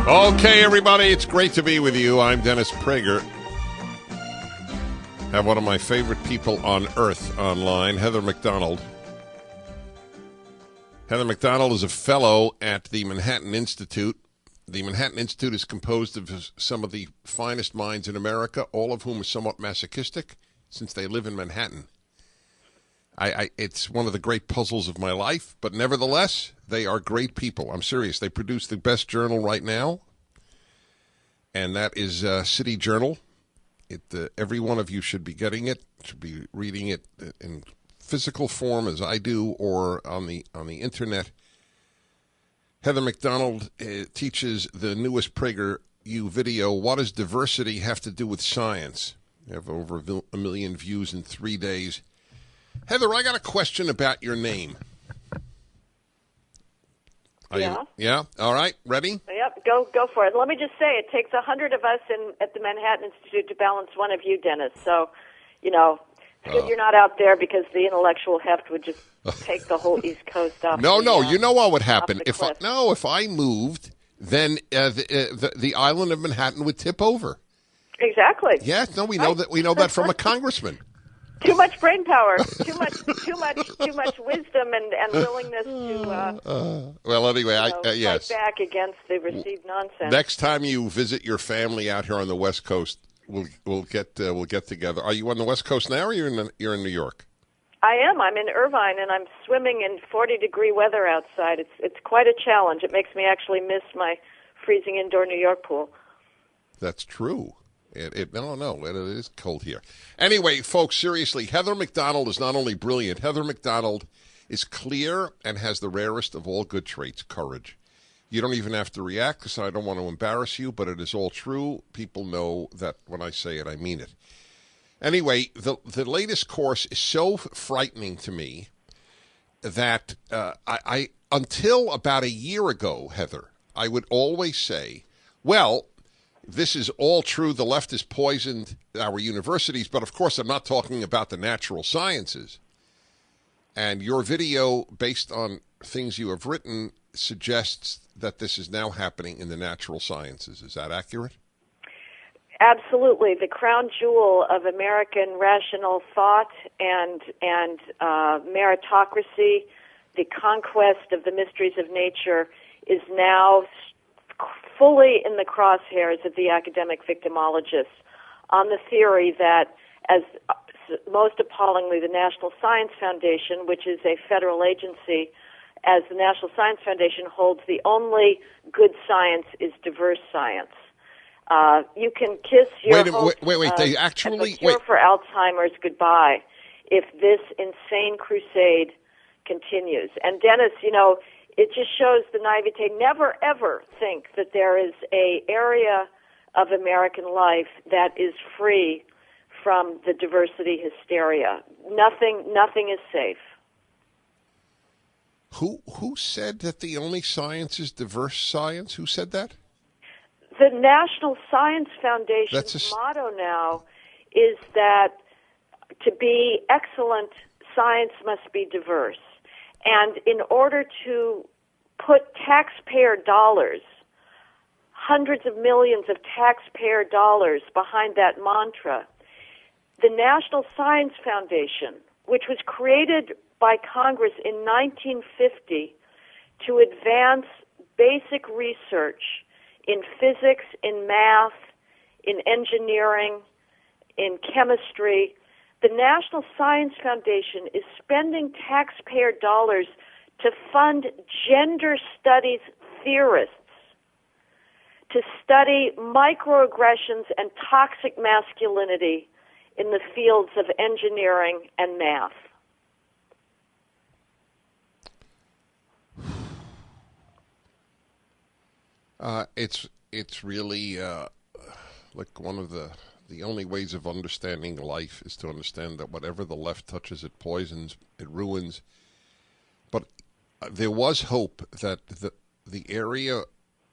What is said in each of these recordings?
Okay, everybody, it's great to be with you. I'm Dennis Prager. Have one of my favorite people on earth online, Heather McDonald. Heather McDonald is a fellow at the Manhattan Institute. The Manhattan Institute is composed of some of the finest minds in America, all of whom are somewhat masochistic since they live in Manhattan. It's one of the great puzzles of my life, but nevertheless, they are great people. I'm serious. They produce the best journal right now, and that is City Journal. Every one of you should be getting it, should be reading it in physical form as I do, or on the internet. Heather McDonald teaches the newest PragerU video, What Does Diversity Have to Do with Science? You have over a million views in 3 days. Heather, I got a question about your name. Yeah? All right, ready? Yep, go for it. Let me just say, it takes 100 of us at the Manhattan Institute to balance one of you, Dennis. So, it's good you're not out there because the intellectual heft would just take the whole East Coast off. No, you know what would happen? If I moved, then the island of Manhattan would tip over. Exactly. Yes, no, we know that from a congressman. Too much brain power, too much wisdom and willingness to. Well, anyway, yes. Fight back against the received nonsense. Next time you visit your family out here on the West Coast, we'll get together. Are you on the West Coast now, or you're in New York? I am. I'm in Irvine, and I'm swimming in 40-degree weather outside. It's quite a challenge. It makes me actually miss my freezing indoor New York pool. That's true. It is cold here. Anyway, folks, seriously, Heather McDonald is not only brilliant. Heather McDonald is clear and has the rarest of all good traits, courage. You don't even have to react because I don't want to embarrass you, but it is all true. People know that when I say it, I mean it. Anyway, the latest course is so frightening to me that I until about a year ago, Heather, I would always say, well, this is all true. The left has poisoned our universities, but of course I'm not talking about the natural sciences. And your video, based on things you have written, suggests that this is now happening in the natural sciences. Is that accurate? Absolutely. The crown jewel of American rational thought and meritocracy, the conquest of the mysteries of nature, is now fully in the crosshairs of the academic victimologists on the theory that, as most appallingly, the National Science Foundation, which is a federal agency, as the National Science Foundation holds the only good science is diverse science. You can kiss your wait. They actually cure for Alzheimer's goodbye if this insane crusade continues. And Dennis, it just shows the naivete. Never, ever think that there is an area of American life that is free from the diversity hysteria. Nothing is safe. Who said that the only science is diverse science? Who said that? The National Science Foundation's motto now is that to be excellent, science must be diverse. And in order to put taxpayer dollars, hundreds of millions of taxpayer dollars behind that mantra, the National Science Foundation, which was created by Congress in 1950 to advance basic research in physics, in math, in engineering, in chemistry, the National Science Foundation is spending taxpayer dollars to fund gender studies theorists to study microaggressions and toxic masculinity in the fields of engineering and math. It's really like one of the only ways of understanding life is to understand that whatever the left touches, it poisons, it ruins. But there was hope that the area,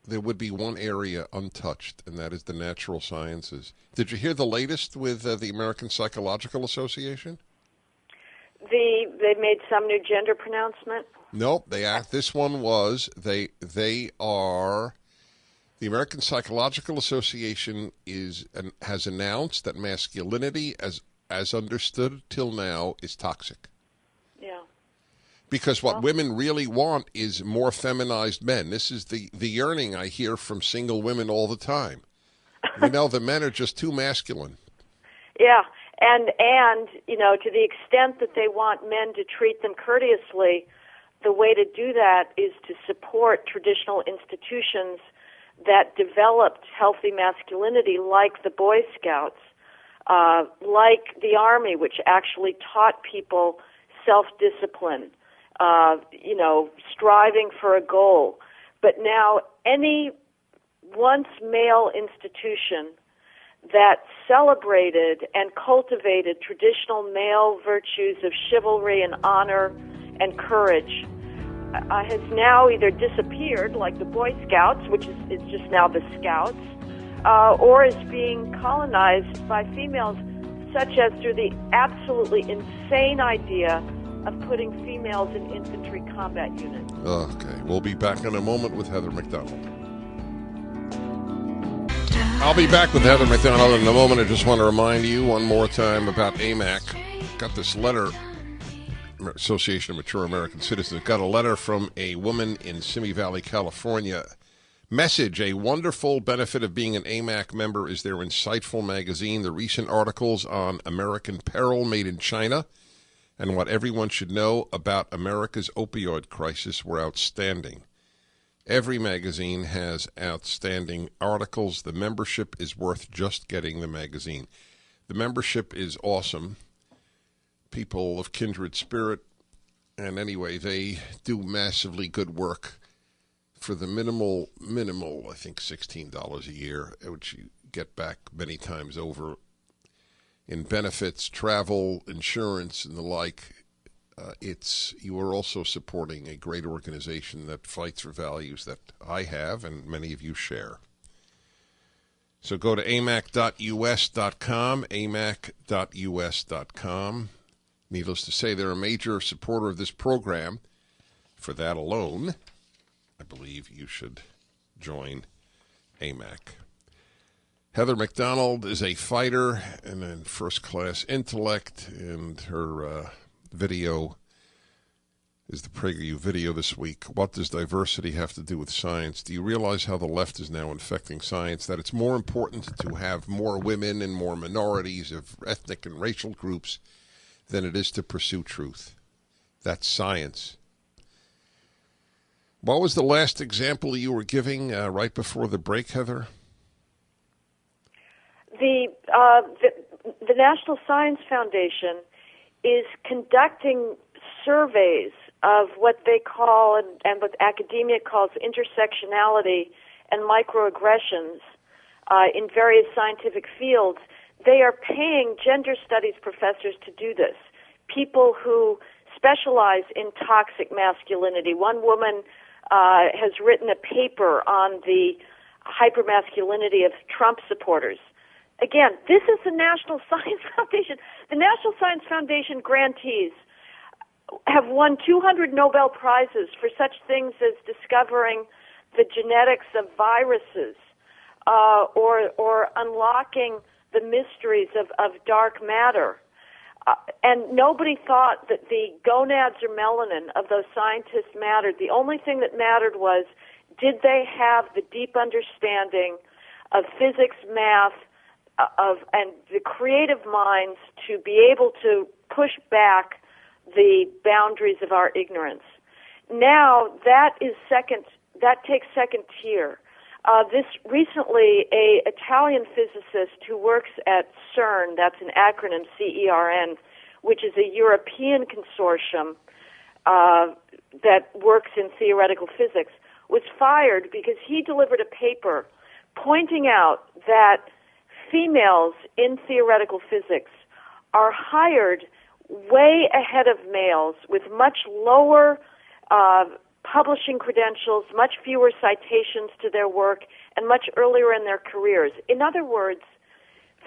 there would be one area untouched, and that is the natural sciences. Did you hear the latest with the American Psychological Association? They made some new gender pronouncement? Nope. This one was they are The American Psychological Association has announced that masculinity, as understood till now, is toxic. Yeah. Because what women really want is more feminized men. This is the yearning I hear from single women all the time. The men are just too masculine. Yeah, and to the extent that they want men to treat them courteously, the way to do that is to support traditional institutions that developed healthy masculinity, like the Boy Scouts, like the Army, which actually taught people self-discipline, striving for a goal. But now any once male institution that celebrated and cultivated traditional male virtues of chivalry and honor and courage has now either disappeared, like the Boy Scouts, which is just now the Scouts, or is being colonized by females, such as through the absolutely insane idea of putting females in infantry combat units. Okay, we'll be back in a moment with Heather McDonald. I'll be back with Heather McDonald in a moment. I just want to remind you one more time about AMAC. Got this letter, Association of Mature American Citizens, got a letter from a woman in Simi Valley, California. Message: a wonderful benefit of being an AMAC member is their insightful magazine. The recent articles on American peril made in China and what everyone should know about America's opioid crisis were outstanding. Every magazine has outstanding articles. The membership is worth just getting the magazine. The membership is awesome. People of kindred spirit. And anyway, they do massively good work for the minimal, I think $16 a year, which you get back many times over in benefits, travel, insurance, and the like. You are also supporting a great organization that fights for values that I have and many of you share. So go to amac.us.com, amac.us.com. Needless to say, they're a major supporter of this program. For that alone, I believe you should join AMAC. Heather McDonald is a fighter and a first-class intellect, and her video is the PragerU video this week. What does diversity have to do with science? Do you realize how the left is now infecting science, that it's more important to have more women and more minorities of ethnic and racial groups than it is to pursue truth? That's science. What was the last example you were giving right before the break, Heather? The National Science Foundation is conducting surveys of what they call, and what academia calls, intersectionality and microaggressions in various scientific fields. They are paying gender studies professors to do this, people who specialize in toxic masculinity. One woman has written a paper on the hypermasculinity of Trump supporters. Again, this is the National Science Foundation. The National Science Foundation grantees have won 200 Nobel Prizes for such things as discovering the genetics of viruses or unlocking the mysteries of dark matter. And nobody thought that the gonads or melanin of those scientists mattered. The only thing that mattered was, did they have the deep understanding of physics, math, and the creative minds to be able to push back the boundaries of our ignorance. Now that takes second tier. This recently, a Italian physicist who works at CERN, that's an acronym, CERN, which is a European consortium that works in theoretical physics, was fired because he delivered a paper pointing out that females in theoretical physics are hired way ahead of males with much lower publishing credentials, much fewer citations to their work, and much earlier in their careers. In other words,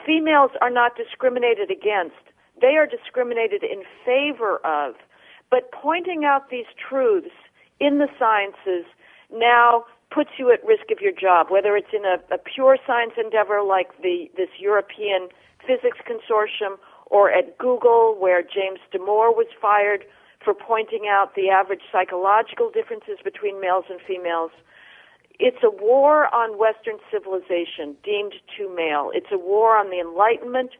females are not discriminated against. They are discriminated in favor of. But pointing out these truths in the sciences, now puts you at risk of your job, whether it's in a pure science endeavor like this European Physics Consortium, or at Google, where James Damore was fired for pointing out the average psychological differences between males and females. It's a war on Western civilization, deemed too male. It's a war on the Enlightenment,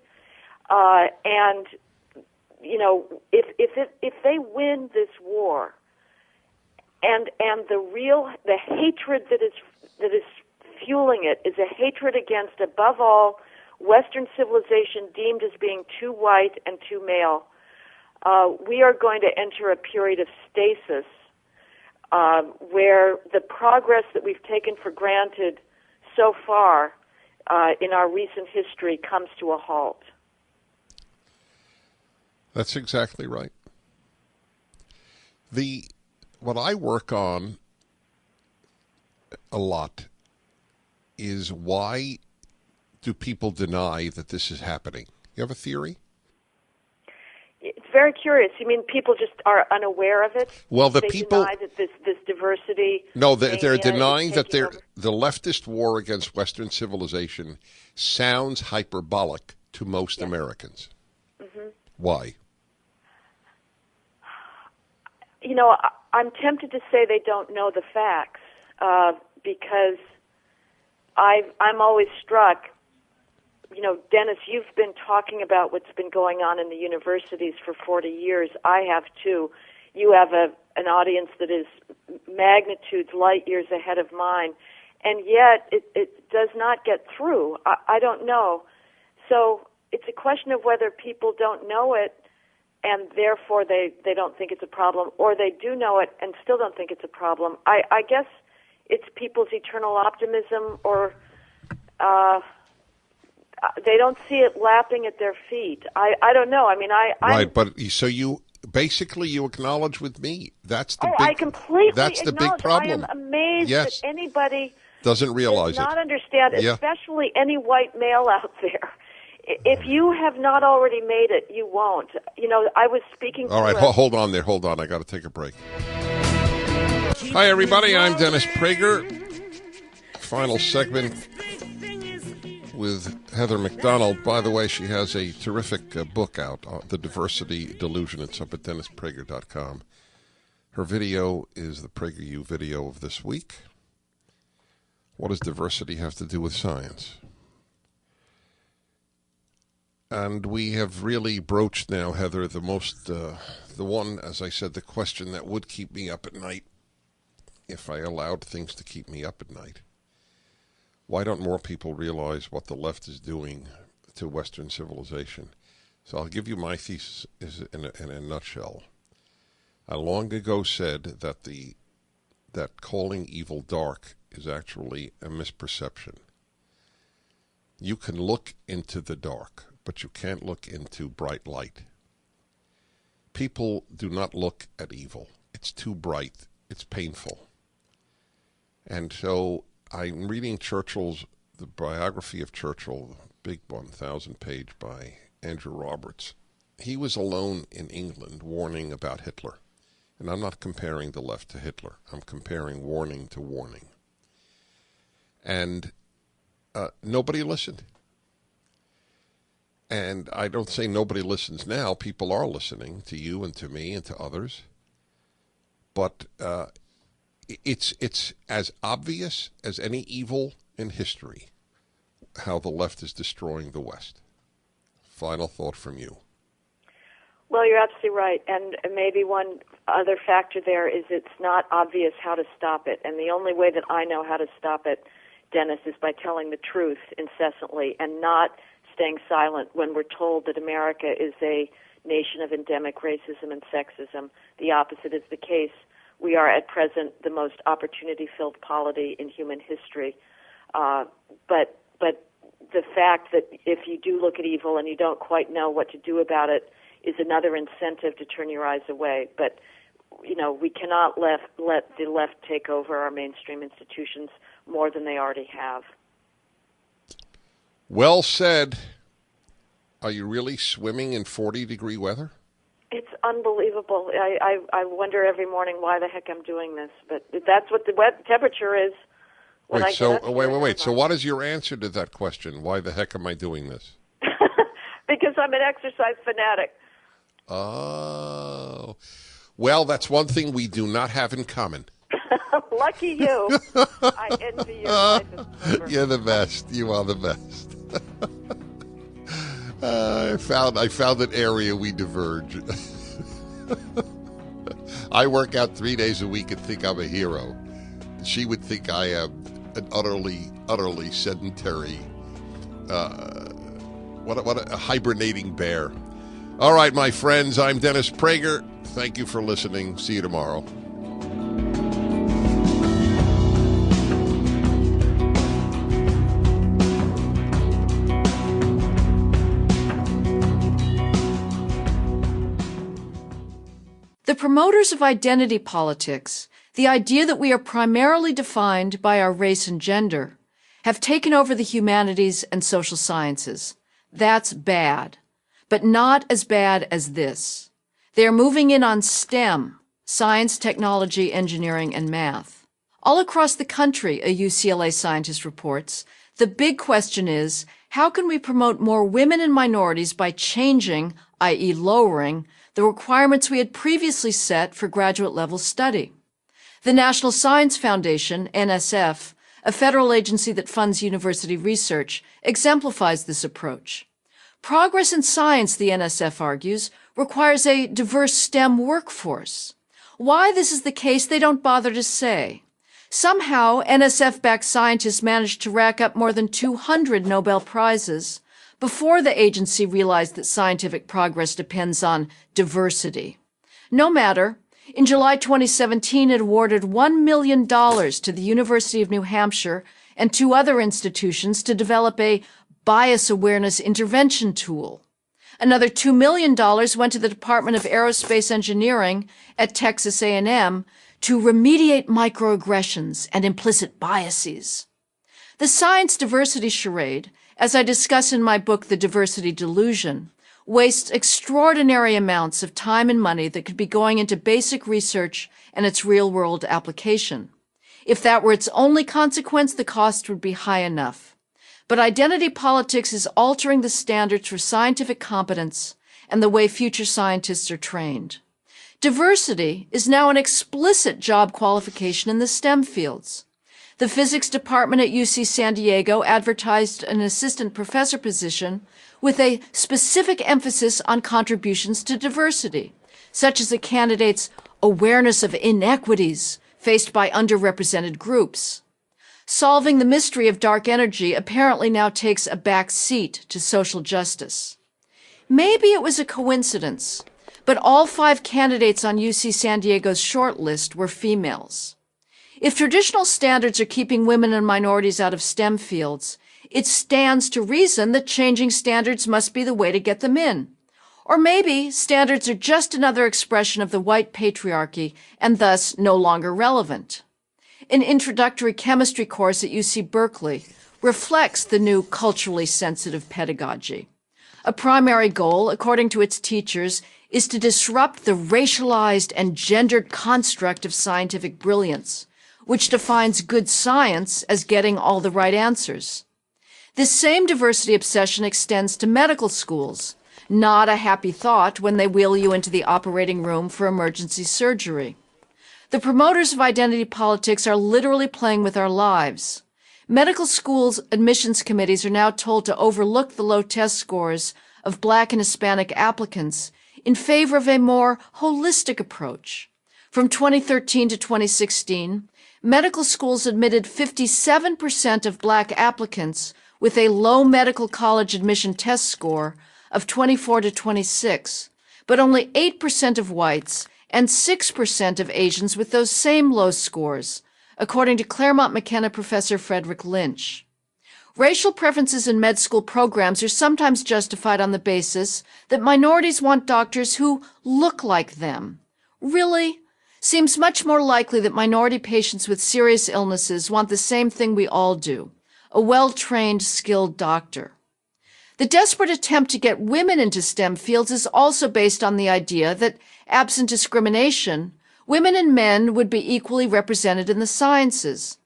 and if they win this war, and the hatred that is fueling it is a hatred against, above all, Western civilization deemed as being too white and too male. We are going to enter a period of stasis where the progress that we've taken for granted so far in our recent history comes to a halt. That's exactly right. What I work on a lot is, why do people deny that this is happening? You have a theory? It's very curious. You mean people just are unaware of it? Well, they deny that this diversity... No, they're denying that the leftist war against Western civilization sounds hyperbolic to most Americans. Mm-hmm. Why? I'm tempted to say they don't know the facts, because I'm always struck. Dennis, you've been talking about what's been going on in the universities for 40 years. I have too. You have an audience that is magnitudes, light years ahead of mine, and yet it does not get through. I don't know. So it's a question of whether people don't know it, and therefore they don't think it's a problem, or they do know it and still don't think it's a problem. I guess it's people's eternal optimism, or they don't see it lapping at their feet. I don't know. I mean, right, but so you acknowledge with me that's the I completely that's the big problem. I am amazed that anybody doesn't realize does not understand, especially any white male out there. If you have not already made it, you won't. I was speaking to... All right, hold on there. Hold on. I got to take a break. Hi, everybody. I'm Dennis Prager. Final segment with Heather McDonald. By the way, she has a terrific book out, The Diversity Delusion. It's up at DennisPrager.com. Her video is the PragerU video of this week. What does diversity have to do with science? And we have really broached now, Heather, the one, as I said, the question that would keep me up at night if I allowed things to keep me up at night. Why don't more people realize what the left is doing to Western civilization? So I'll give you my thesis in a nutshell. I long ago said that calling evil dark is actually a misperception. You can look into the dark, but you can't look into bright light. People do not look at evil. It's too bright. It's painful. And so I'm reading the biography of Churchill, big 1,000-page by Andrew Roberts. He was alone in England warning about Hitler. And I'm not comparing the left to Hitler. I'm comparing warning to warning. And nobody listened. And I don't say nobody listens now. People are listening to you and to me and to others. But it's as obvious as any evil in history how the left is destroying the West. Final thought from you. Well, you're absolutely right. And maybe one other factor there is it's not obvious how to stop it. And the only way that I know how to stop it, Dennis, is by telling the truth incessantly and not staying silent when we're told that America is a nation of endemic racism and sexism. The opposite is the case. We are at present the most opportunity-filled polity in human history. But the fact that if you do look at evil and you don't quite know what to do about it is another incentive to turn your eyes away. But, we cannot let the left take over our mainstream institutions more than they already have. Well said. Are you really swimming in 40-degree weather? It's unbelievable. I wonder every morning why the heck I'm doing this, but that's what the temperature is. Wait, So what is your answer to that question? Why the heck am I doing this? Because I'm an exercise fanatic. Oh. Well, that's one thing we do not have in common. Lucky you. I envy you. You're the best. You are the best. I found an area we diverge. I work out 3 days a week and think I'm a hero. She would think I am an utterly sedentary, what a hibernating bear. All right, my friends, I'm Dennis Prager. Thank you for listening. See you tomorrow. The promoters of identity politics, the idea that we are primarily defined by our race and gender, have taken over the humanities and social sciences. That's bad, but not as bad as this. They are moving in on STEM, science, technology, engineering, and math. All across the country, a UCLA scientist reports, the big question is, how can we promote more women and minorities by changing, i.e. lowering, the requirements we had previously set for graduate-level study? The National Science Foundation, NSF, a federal agency that funds university research, exemplifies this approach. Progress in science, the NSF argues, requires a diverse STEM workforce. Why this is the case, they don't bother to say. Somehow, NSF-backed scientists managed to rack up more than 200 Nobel Prizes before the agency realized that scientific progress depends on diversity. No matter, in July 2017, it awarded $1 million to the University of New Hampshire and 2 other institutions to develop a bias awareness intervention tool. Another $2 million went to the Department of Aerospace Engineering at Texas A&M to remediate microaggressions and implicit biases. The science diversity charade, as I discuss in my book, The Diversity Delusion, wastes extraordinary amounts of time and money that could be going into basic research and its real-world application. If that were its only consequence, the cost would be high enough. But identity politics is altering the standards for scientific competence and the way future scientists are trained. Diversity is now an explicit job qualification in the STEM fields. The physics department at UC San Diego advertised an assistant professor position with a specific emphasis on contributions to diversity, such as a candidate's awareness of inequities faced by underrepresented groups. Solving the mystery of dark energy apparently now takes a back seat to social justice. Maybe it was a coincidence, but all 5 candidates on UC San Diego's shortlist were females. If traditional standards are keeping women and minorities out of STEM fields, it stands to reason that changing standards must be the way to get them in. Or maybe standards are just another expression of the white patriarchy and thus no longer relevant. An introductory chemistry course at UC Berkeley reflects the new culturally sensitive pedagogy. A primary goal, according to its teachers, is to disrupt the racialized and gendered construct of scientific brilliance, which defines good science as getting all the right answers. This same diversity obsession extends to medical schools, not a happy thought when they wheel you into the operating room for emergency surgery. The promoters of identity politics are literally playing with our lives. Medical schools' admissions committees are now told to overlook the low test scores of Black and Hispanic applicants in favor of a more holistic approach. From 2013 to 2016, medical schools admitted 57% of Black applicants with a low medical college admission test score of 24 to 26, but only 8% of whites and 6% of Asians with those same low scores, according to Claremont McKenna professor Frederick Lynch. Racial preferences in med school programs are sometimes justified on the basis that minorities want doctors who look like them. Really? Seems much more likely that minority patients with serious illnesses want the same thing we all do, a well-trained, skilled doctor. The desperate attempt to get women into STEM fields is also based on the idea that, absent discrimination, women and men would be equally represented in the sciences.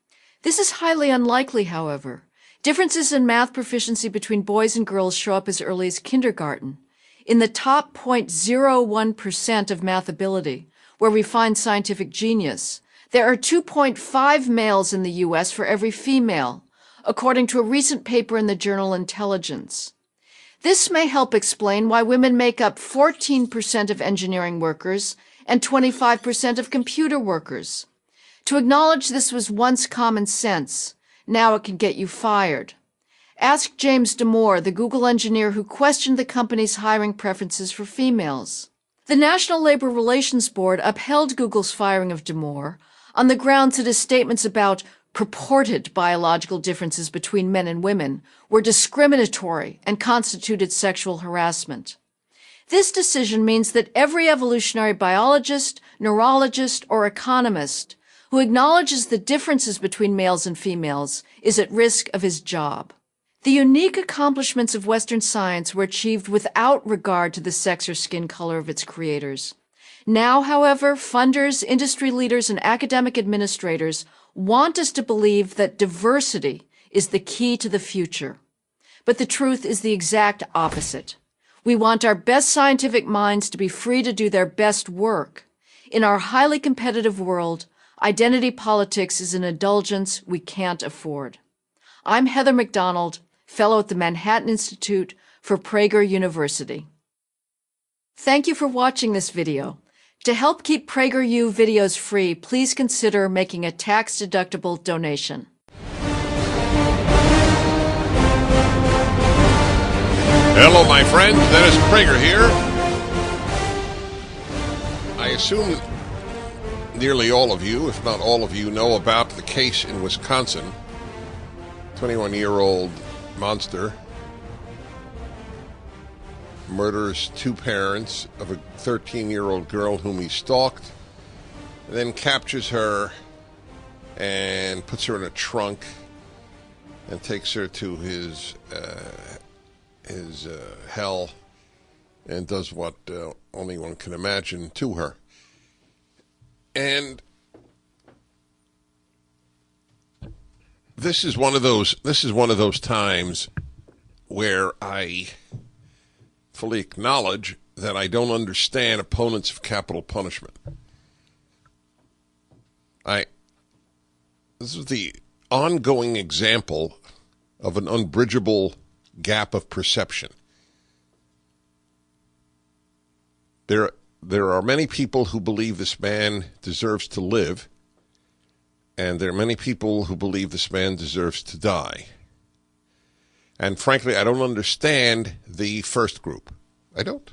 This is highly unlikely, however. Differences in math proficiency between boys and girls show up as early as kindergarten. In the top 0.01% of math ability, where we find scientific genius, there are 2.5 males in the U.S. for every female, according to a recent paper in the journal Intelligence. This may help explain why women make up 14% of engineering workers and 25% of computer workers. To acknowledge this was once common sense, now it can get you fired. Ask James Damore, the Google engineer who questioned the company's hiring preferences for females. The National Labor Relations Board upheld Google's firing of Damore on the grounds that his statements about purported biological differences between men and women were discriminatory and constituted sexual harassment. This decision means that every evolutionary biologist, neurologist, or economist who acknowledges the differences between males and females is at risk of his job. The unique accomplishments of Western science were achieved without regard to the sex or skin color of its creators. Now, however, funders, industry leaders, and academic administrators want us to believe that diversity is the key to the future. But the truth is the exact opposite. We want our best scientific minds to be free to do their best work. In our highly competitive world, identity politics is an indulgence we can't afford. I'm Heather McDonald, fellow at the Manhattan Institute for Prager University. Thank you for watching this video. To help keep PragerU videos free, please consider making a tax-deductible donation. Hello, my friends. Dennis Prager here. I assume nearly all of you, if not all of you, know about the case in Wisconsin. 21-year-old monster murders two parents of a 13-year-old girl whom he stalked, and then captures her and puts her in a trunk and takes her to his hell and does what only one can imagine to her. And this is one of those times where I fully acknowledge that I don't understand opponents of capital punishment. This is the ongoing example of an unbridgeable gap of perception. There are many people who believe this man deserves to live, and there are many people who believe this man deserves to die. And frankly, I don't understand the first group. I don't.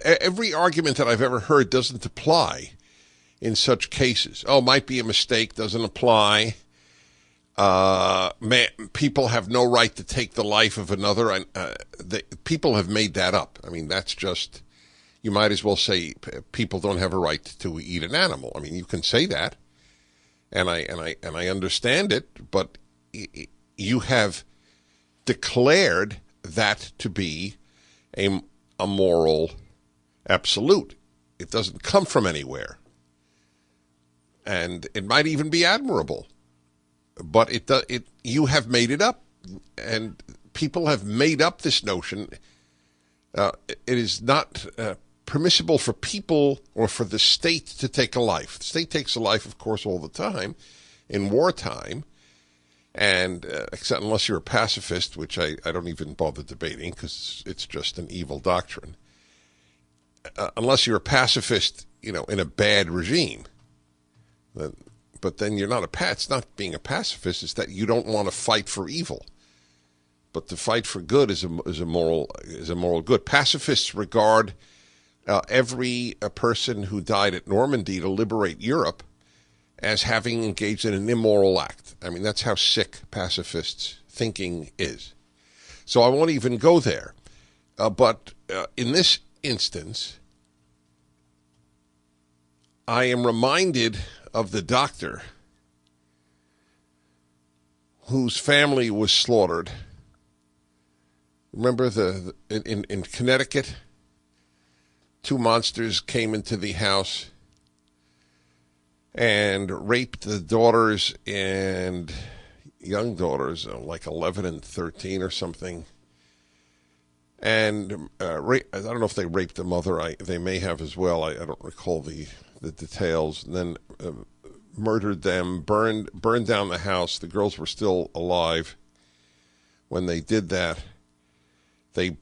Every argument that I've ever heard doesn't apply in such cases. Oh, might be a mistake, doesn't apply. People have no right to take the life of another. People have made that up. I mean, that's just, you might as well say people don't have a right to eat an animal. I mean, you can say that. And I understand it, but you have declared that to be a moral absolute. It doesn't come from anywhere, and it might even be admirable, but you have made it up, and people have made up this notion. It is not permissible for people or for the state to take a life. The state takes a life, of course, all the time in wartime, and except unless you're a pacifist, which I don't even bother debating because it's just an evil doctrine. Unless you're a pacifist, in a bad regime. But then you're not it's not being a pacifist, it's that you don't want to fight for evil. But to fight for good is a moral good. Pacifists regard every person who died at Normandy to liberate Europe as having engaged in an immoral act. I mean, that's how sick pacifists' thinking is. So I won't even go there. But in this instance, I am reminded of the doctor whose family was slaughtered. Remember in Connecticut, two monsters came into the house and raped the daughters and young daughters, like 11 and 13 or something. And I don't know if they raped the mother. They may have as well. I don't recall the details. And then murdered them, burned down the house. The girls were still alive when they did that. They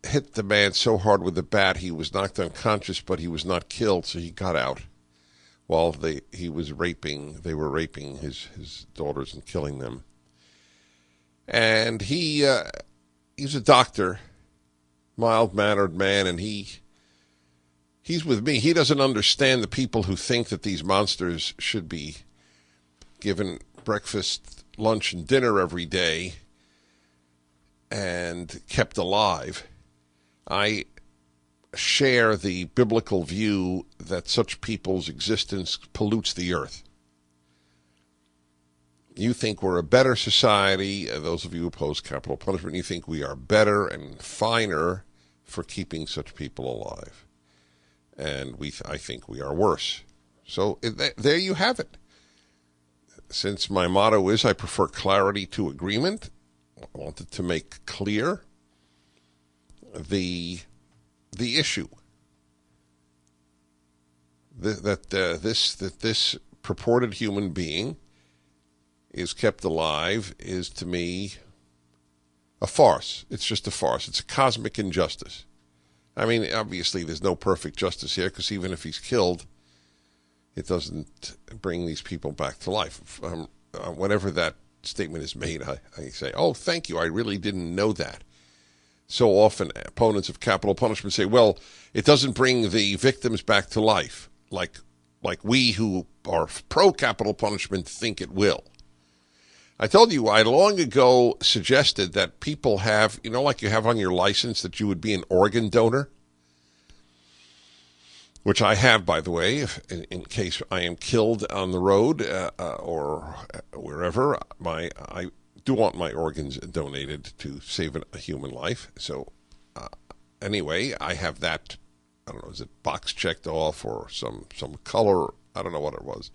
hit the man so hard with the bat he was knocked unconscious, but he was not killed, so he got out while they were raping his daughters and killing them. And he's a doctor, mild-mannered man, and he's with me. He doesn't understand the people who think that these monsters should be given breakfast, lunch, and dinner every day and kept alive. I share the biblical view that such people's existence pollutes the earth. You think we're a better society, those of you who oppose capital punishment, you think we are better and finer for keeping such people alive. And I think we are worse. So there you have it. Since my motto is I prefer clarity to agreement, I wanted to make clear the issue that this purported human being is kept alive is, to me, a farce. It's just a farce. It's a cosmic injustice. I mean, obviously, there's no perfect justice here, because even if he's killed, it doesn't bring these people back to life. Whenever that statement is made, I say, oh, thank you, I really didn't know that. So often, opponents of capital punishment say, well, it doesn't bring the victims back to life, like we who are pro-capital punishment think it will. I told you, I long ago suggested that people have, like you have on your license that you would be an organ donor, which I have, by the way, in case I am killed on the road or wherever. I do want my organs donated to save a human life. So anyway, I have that, I don't know, is it box checked off or some color? I don't know what it was.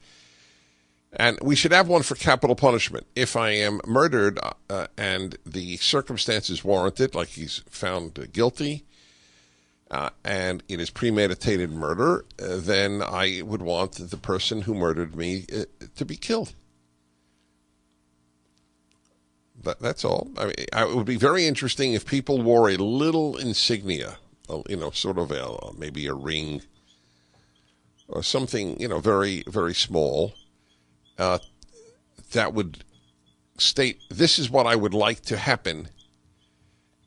And we should have one for capital punishment. If I am murdered and the circumstances warrant it, like he's found guilty, and it is premeditated murder, then I would want the person who murdered me to be killed. That's all. I mean, it would be very interesting if people wore a little insignia, sort of maybe a ring or something, very, very small. That would state, this is what I would like to happen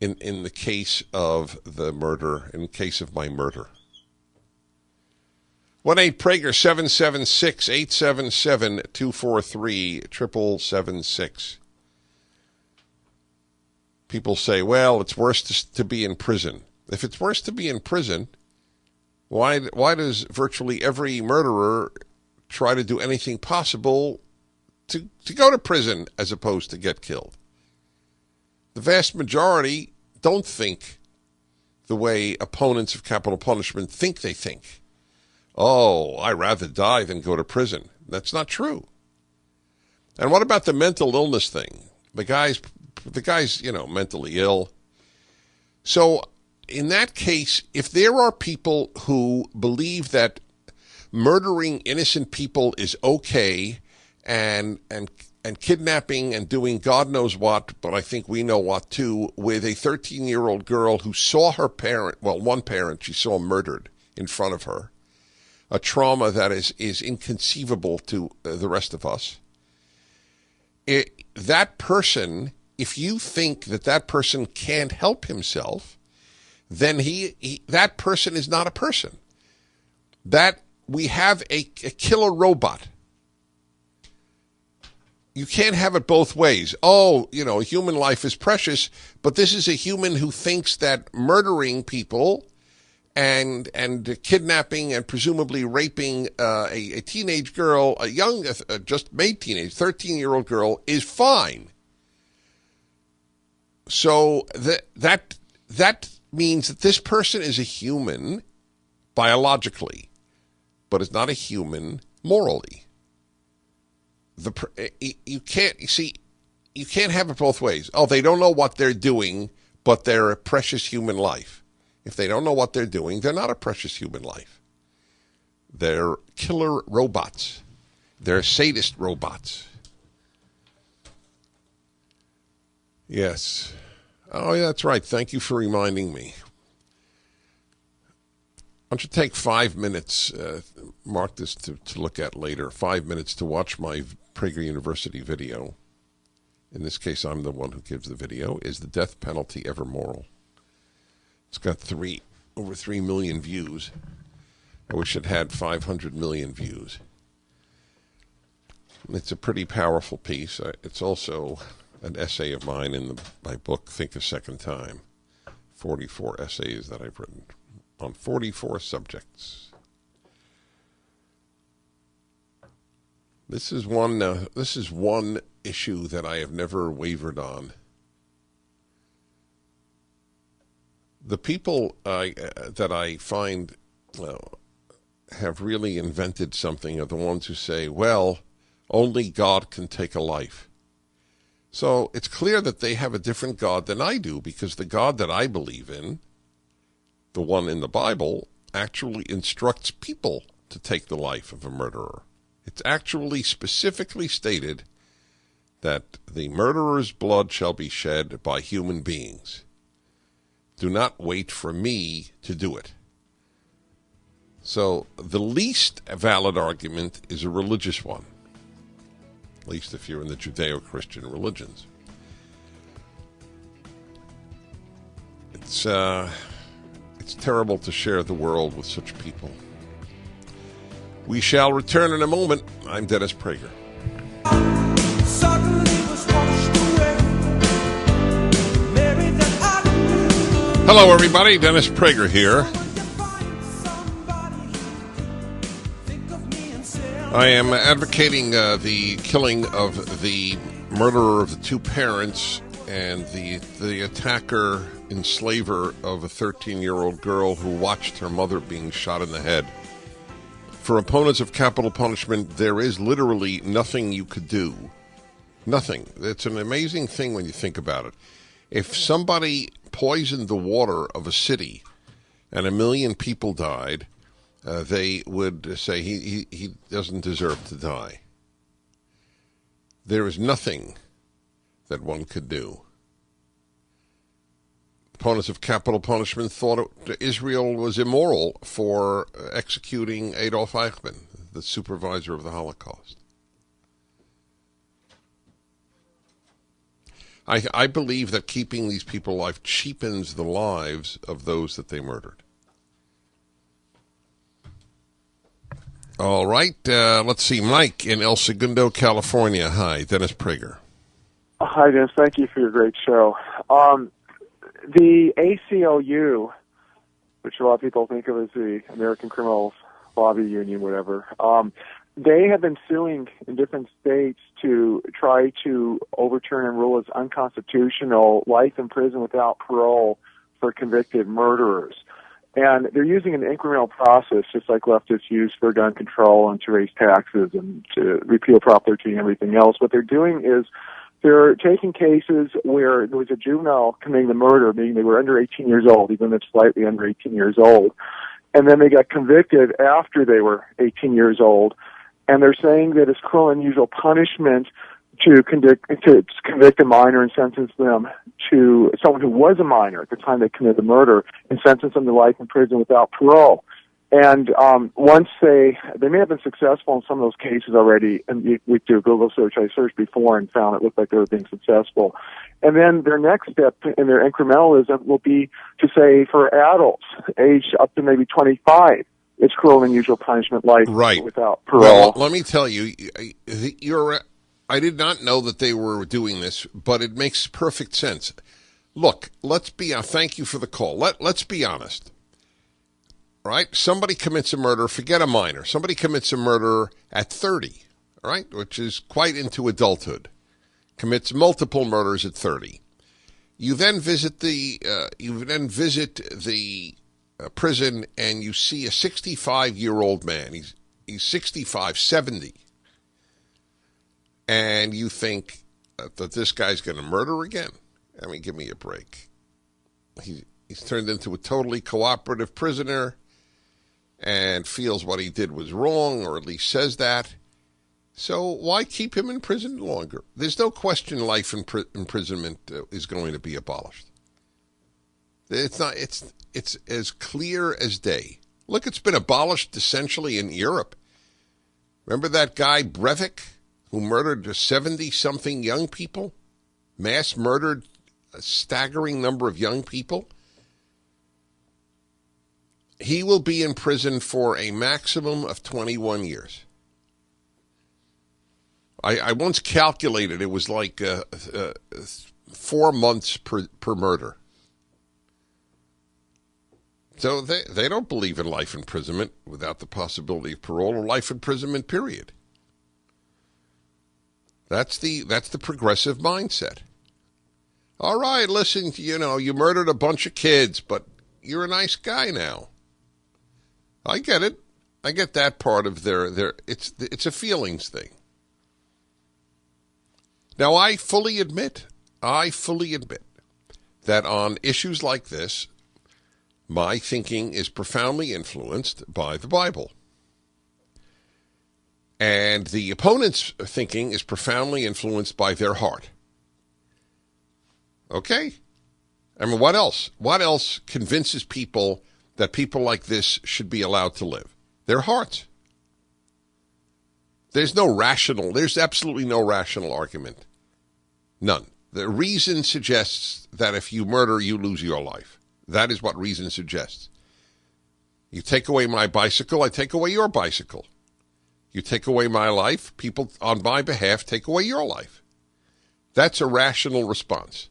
in the case of the murder, in case of my murder. 1-8-PRAGER 776-877-243-7776. People say, well, it's worse to be in prison. If it's worse to be in prison, why does virtually every murderer try to do anything possible to go to prison as opposed to get killed? The vast majority don't think the way opponents of capital punishment think they think. Oh, I'd rather die than go to prison. That's not true. And what about the mental illness thing? The guy's mentally ill. So in that case, if there are people who believe that murdering innocent people is okay, and kidnapping and doing God knows what, but I think we know what too, with a 13-year-old girl who saw her parent, well, one parent she saw murdered in front of her, a trauma that is inconceivable to the rest of us. That person, if you think that person can't help himself, then that person is not a person. That we have a killer robot. You can't have it both ways. Oh, human life is precious, but this is a human who thinks that murdering people and kidnapping and presumably raping a teenage girl, a young, just made teenage, 13-year-old girl, is fine. So that means that this person is a human biologically, but is not a human morally. You can't have it both ways. Oh, they don't know what they're doing, but they're a precious human life. If they don't know what they're doing, they're not a precious human life. They're killer robots. They're sadist robots. Yes. Oh, yeah, that's right. Thank you for reminding me. Why don't you take 5 minutes, mark this to look at later, 5 minutes to watch my Prager University video. In this case, I'm the one who gives the video. Is the death penalty ever moral? It's got over 3 million views. I wish it had 500 million views. It's a pretty powerful piece. It's also an essay of mine in my book, Think a Second Time. 44 essays that I've written on 44 subjects. This is one issue that I have never wavered on. The people that I find have really invented something are the ones who say, well, only God can take a life. So it's clear that they have a different God than I do, because the God that I believe in, the one in the Bible, actually instructs people to take the life of a murderer. It's actually specifically stated that the murderer's blood shall be shed by human beings. Do not wait for me to do it. So the least valid argument is a religious one, at least if you're in the Judeo-Christian religions. It's terrible to share the world with such people. We shall return in a moment. I'm Dennis Prager. Hello, everybody. Dennis Prager here. I am advocating the killing of the murderer of the two parents and the attacker, enslaver of a 13-year-old girl who watched her mother being shot in the head. For opponents of capital punishment, there is literally nothing you could do. Nothing. It's an amazing thing when you think about it. If somebody poisoned the water of a city and 1 million people died, they would say he doesn't deserve to die. There is nothing that one could do. Opponents of capital punishment thought Israel was immoral for executing Adolf Eichmann, the supervisor of the Holocaust. I believe that keeping these people alive cheapens the lives of those that they murdered. All right, let's see. Mike in El Segundo, California. Hi, Dennis Prager. Hi, Dennis. Thank you for your great show. The ACLU, which a lot of people think of as the American Criminal Lobby Union, whatever, they have been suing in different states to try to overturn and rule as unconstitutional life in prison without parole for convicted murderers. And they're using an incremental process, just like leftists use for gun control and to raise taxes and to repeal Prop 13 and everything else. What they're doing is they're taking cases where there was a juvenile committing the murder, meaning they were under 18 years old, even if slightly under 18 years old, and then they got convicted after they were 18 years old. And they're saying that it's cruel and unusual punishment to convict a minor and sentence them to someone who was a minor at the time they committed the murder and sentence them to life in prison without parole. And once they may have been successful in some of those cases already, and we do a Google search. I searched before and found it looked like they were being successful. And then their next step in their incrementalism will be to say for adults aged up to maybe 25, it's cruel and unusual punishment life without parole. Well, let me tell you, I did not know that they were doing this, but it makes perfect sense. Look, thank you for the call. Let's be honest. All right? Somebody commits a murder, forget a minor. Somebody commits a murder at 30, all right, which is quite into adulthood. Commits multiple murders at 30. You then visit the prison and you see a 65-year-old man. He's He's 65, 70. And you think that this guy's going to murder again? I mean, give me a break. He's turned into a totally cooperative prisoner and feels what he did was wrong, or at least says that. So why keep him in prison longer? There's no question life imprisonment is going to be abolished. It's not. It's as clear as day. Look, it's been abolished essentially in Europe. Remember that guy Breivik, who murdered 70-something young people? Mass murdered a staggering number of young people? He will be in prison for a maximum of 21 years. I once calculated it was like 4 months per murder. So they don't believe in life imprisonment without the possibility of parole or life imprisonment, period. That's the progressive mindset. All right, listen, you murdered a bunch of kids, but you're a nice guy now. I get it. I get that part of their it's a feelings thing. Now, I fully admit that on issues like this, my thinking is profoundly influenced by the Bible. And the opponent's thinking is profoundly influenced by their heart. Okay? I mean, what else? What else convinces people that people like this should be allowed to live? Their hearts. There's absolutely no rational argument. None. The reason suggests that if you murder, you lose your life. That is what reason suggests. You take away my bicycle, I take away your bicycle. You take away my life, people on my behalf take away your life. That's a rational response.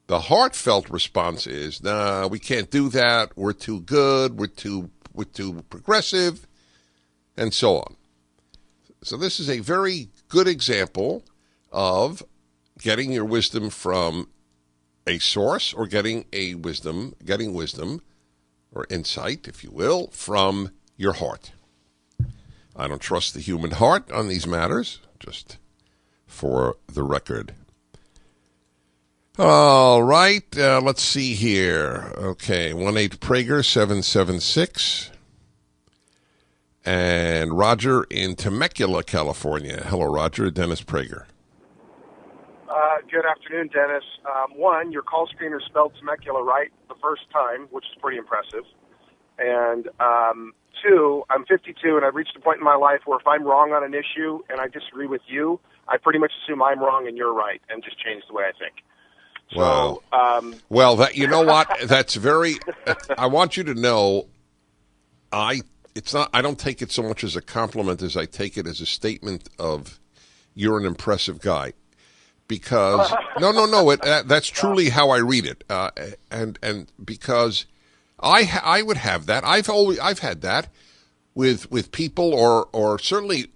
The heartfelt response is, nah, we can't do that, we're too good, we're too progressive, and so on. So this is a very good example of getting your wisdom from a source, or getting wisdom or insight, if you will, from your heart. I don't trust the human heart on these matters, just for the record. All right, let's see here. Okay, 1-8-PRAGER-776. And Roger in Temecula, California. Hello, Roger. Dennis Prager. Good afternoon, Dennis. One, your call screener spelled Temecula right the first time, which is pretty impressive. And two, I'm 52, and I've reached a point in my life where if I'm wrong on an issue and I disagree with you, I pretty much assume I'm wrong and you're right, and just change the way I think. Wow. So, well, that, you know what? That's very. I want you to know, I don't take it so much as a compliment as I take it as a statement of you're an impressive guy. Because no, that's truly how I read it, and because I would have that. I've had that with people, or certainly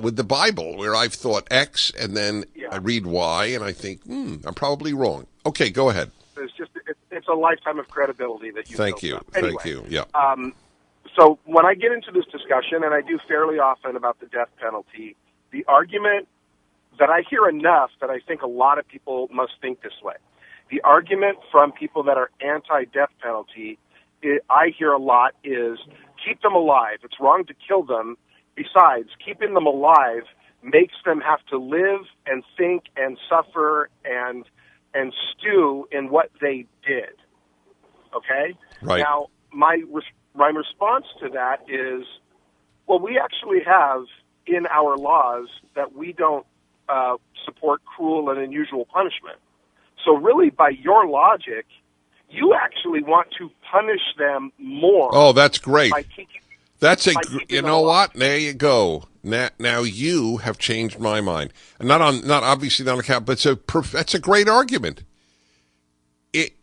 with the Bible, where I've thought X and then I read Y and I think I'm probably wrong. Okay, go ahead. It's a lifetime of credibility that you. Thank you. Anyway, thank you. Yeah. So when I get into this discussion, and I do fairly often about the death penalty, the argument that I hear enough that I think a lot of people must think this way. The argument from people that are anti-death penalty, I hear a lot, is keep them alive. It's wrong to kill them. Besides, keeping them alive makes them have to live and think and suffer and stew in what they did. Okay? Right. Now, my response to that is, well, we actually have in our laws that we don't support cruel and unusual punishment. So really, by your logic, you actually want to punish them more. Oh, that's great. You know what? There you go. Now you have changed my mind. Not obviously not on account, but that's a great argument.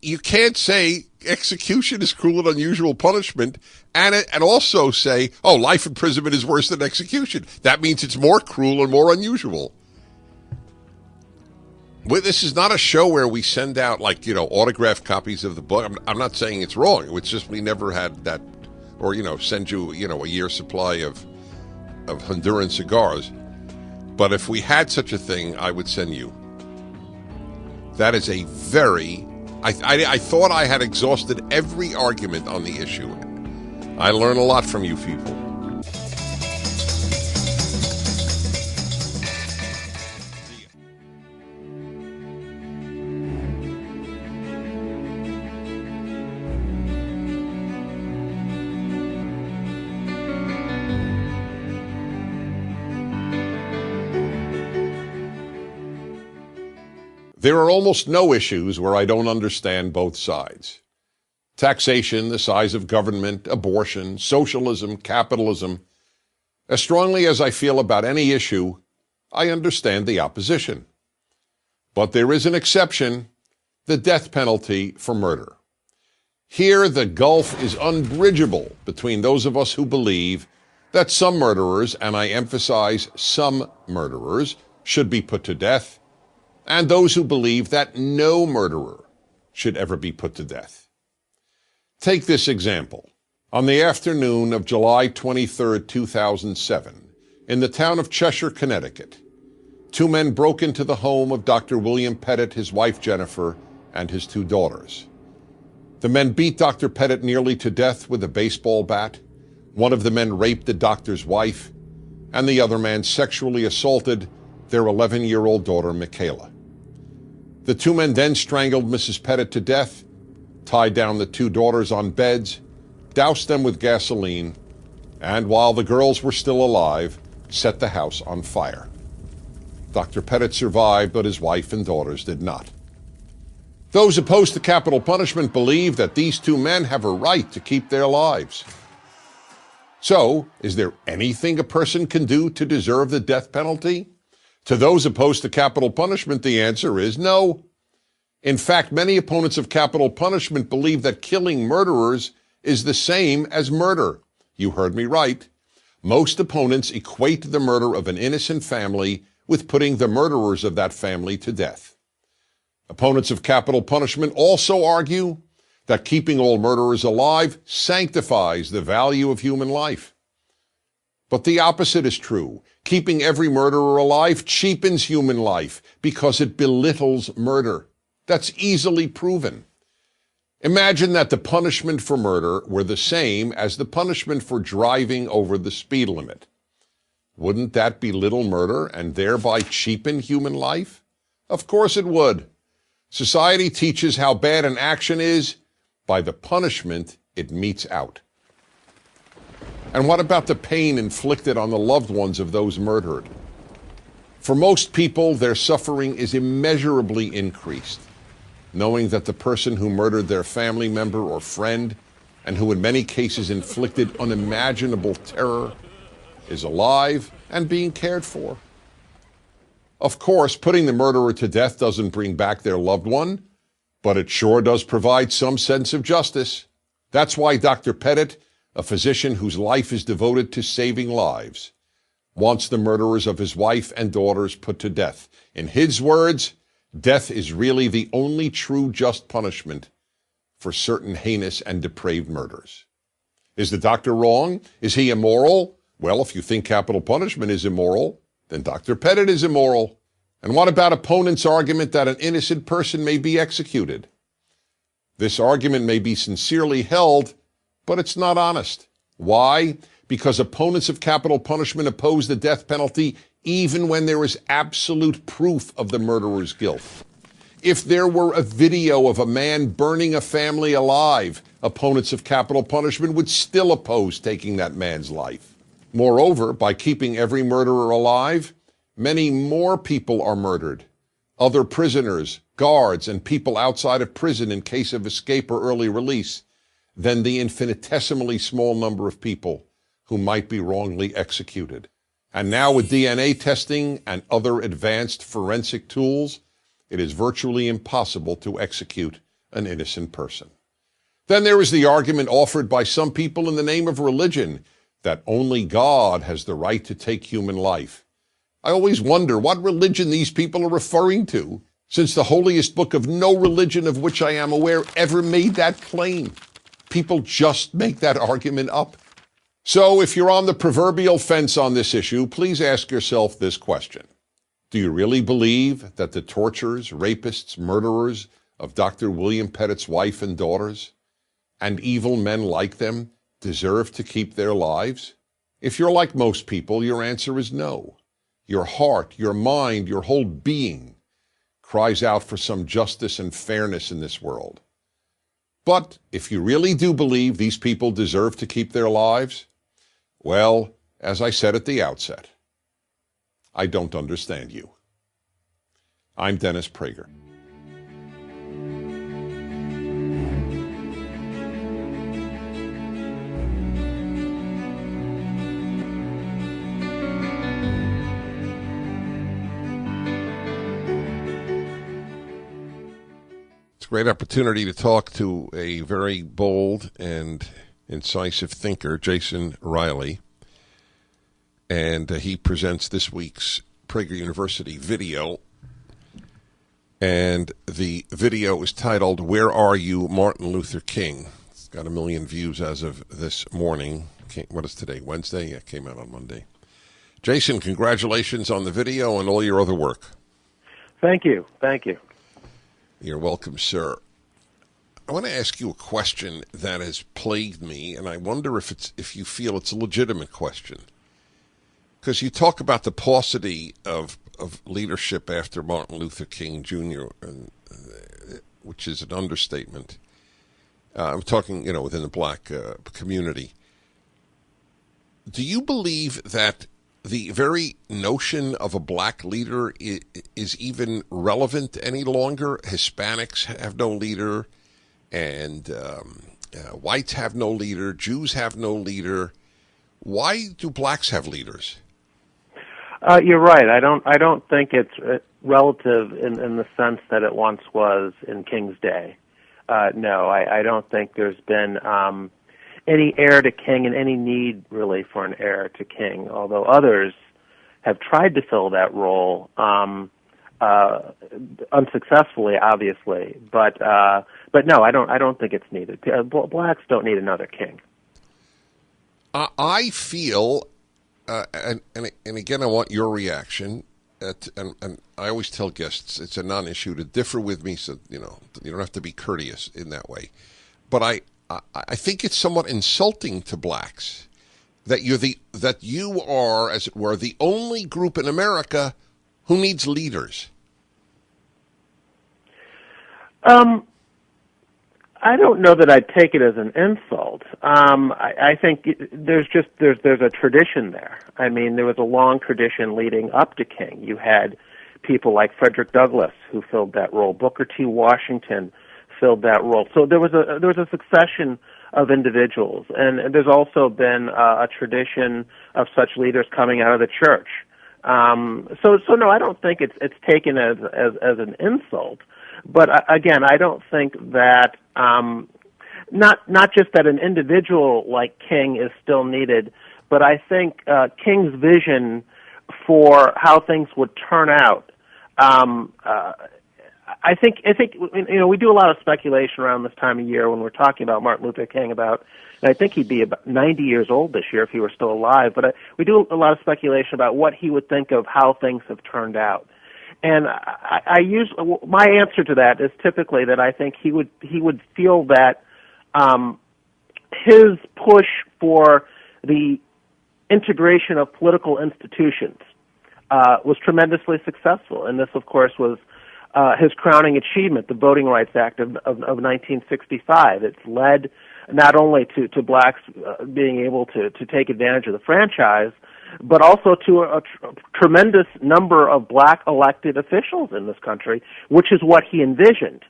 You can't say execution is cruel and unusual punishment, and also say, oh, life imprisonment is worse than execution. That means it's more cruel and more unusual. This is not a show where we send out, autographed copies of the book. I'm not saying it's wrong. It's just we never had that, or, send you, a year's supply of of Honduran cigars. But if we had such a thing, I would send you. That is a very... I thought I had exhausted every argument on the issue. I learn a lot from you people. There are almost no issues where I don't understand both sides. Taxation, the size of government, abortion, socialism, capitalism. As strongly as I feel about any issue, I understand the opposition. But there is an exception, the death penalty for murder. Here, the gulf is unbridgeable between those of us who believe that some murderers, and I emphasize some murderers, should be put to death, and those who believe that no murderer should ever be put to death. Take this example. On the afternoon of July 23, 2007, in the town of Cheshire, Connecticut, two men broke into the home of Dr. William Pettit, his wife Jennifer, and his two daughters. The men beat Dr. Pettit nearly to death with a baseball bat. One of the men raped the doctor's wife, and the other man sexually assaulted their 11-year-old daughter, Michaela. The two men then strangled Mrs. Pettit to death, tied down the two daughters on beds, doused them with gasoline, and while the girls were still alive, set the house on fire. Dr. Pettit survived, but his wife and daughters did not. Those opposed to capital punishment believe that these two men have a right to keep their lives. So, is there anything a person can do to deserve the death penalty? To those opposed to capital punishment, the answer is no. In fact, many opponents of capital punishment believe that killing murderers is the same as murder. You heard me right. Most opponents equate the murder of an innocent family with putting the murderers of that family to death. Opponents of capital punishment also argue that keeping all murderers alive sanctifies the value of human life. But the opposite is true. Keeping every murderer alive cheapens human life because it belittles murder. That's easily proven. Imagine that the punishment for murder were the same as the punishment for driving over the speed limit. Wouldn't that belittle murder and thereby cheapen human life? Of course it would. Society teaches how bad an action is by the punishment it metes out. And what about the pain inflicted on the loved ones of those murdered? For most people, their suffering is immeasurably increased, knowing that the person who murdered their family member or friend, and who in many cases inflicted unimaginable terror, is alive and being cared for. Of course, putting the murderer to death doesn't bring back their loved one, but it sure does provide some sense of justice. That's why Dr. Pettit, a physician whose life is devoted to saving lives, wants the murderers of his wife and daughters put to death. In his words, death is really the only true just punishment for certain heinous and depraved murders. Is the doctor wrong? Is he immoral? Well, if you think capital punishment is immoral, then Dr. Pettit is immoral. And what about opponents' argument that an innocent person may be executed? This argument may be sincerely held, but it's not honest. Why? Because opponents of capital punishment oppose the death penalty even when there is absolute proof of the murderer's guilt. If there were a video of a man burning a family alive, opponents of capital punishment would still oppose taking that man's life. Moreover, by keeping every murderer alive, many more people are murdered. Other prisoners, guards, and people outside of prison in case of escape or early release, than the infinitesimally small number of people who might be wrongly executed. And now with DNA testing and other advanced forensic tools, it is virtually impossible to execute an innocent person. Then there is the argument offered by some people in the name of religion that only God has the right to take human life. I always wonder what religion these people are referring to, since the holiest book of no religion of which I am aware ever made that claim. People just make that argument up. So if you're on the proverbial fence on this issue, please ask yourself this question. Do you really believe that the torturers, rapists, murderers of Dr. William Pettit's wife and daughters, and evil men like them, deserve to keep their lives? If you're like most people, your answer is no. Your heart, your mind, your whole being cries out for some justice and fairness in this world. But if you really do believe these people deserve to keep their lives, well, as I said at the outset, I don't understand you. I'm Dennis Prager. It's a great opportunity to talk to a very bold and incisive thinker, Jason Reilly, and he presents this week's Prager University video, and the video is titled, "Where Are You, Martin Luther King?" It's got 1 million views as of this morning. What is today, Wednesday? Yeah, it came out on Monday. Jason, congratulations on the video and all your other work. Thank you. Thank you. You're welcome, sir. I want to ask you a question that has plagued me, and I wonder if you feel it's a legitimate question. Because you talk about the paucity of leadership after Martin Luther King Jr., which is an understatement. I'm talking, within the black community. Do you believe that the very notion of a black leader is even relevant any longer? Hispanics have no leader, and whites have no leader, Jews have no leader. Why do blacks have leaders? You're right. I don't think it's relative in the sense that it once was in King's day. No, I don't think there's been any heir to King and any need really for an heir to King, although others have tried to fill that role unsuccessfully, obviously. But no, I don't think it's needed. Blacks don't need another king. I feel, and again, I want your reaction. And I always tell guests it's a non-issue to differ with me, so you don't have to be courteous in that way. But I think it's somewhat insulting to blacks that you are, as it were, the only group in America who needs leaders. I don't know that I'd take it as an insult. I think there's a tradition there. I mean, there was a long tradition leading up to King. You had people like Frederick Douglass who filled that role. Booker T. Washington filled that role. So there was a succession of individuals, and there's also been a tradition of such leaders coming out of the church. So no, I don't think it's taken as an insult. But again, I don't think that not just that an individual like King is still needed, but I think King's vision for how things would turn out. I think we do a lot of speculation around this time of year when we're talking about Martin Luther King. And I think he'd be about 90 years old this year if he were still alive. But we do a lot of speculation about what he would think of how things have turned out. And my answer to that is typically that I think he would feel that his push for the integration of political institutions was tremendously successful. And this, of course, was his crowning achievement, the Voting Rights Act of 1965. It's led not only to blacks being able to take advantage of the franchise, but also to a tremendous number of black elected officials in this country, which is what he envisioned.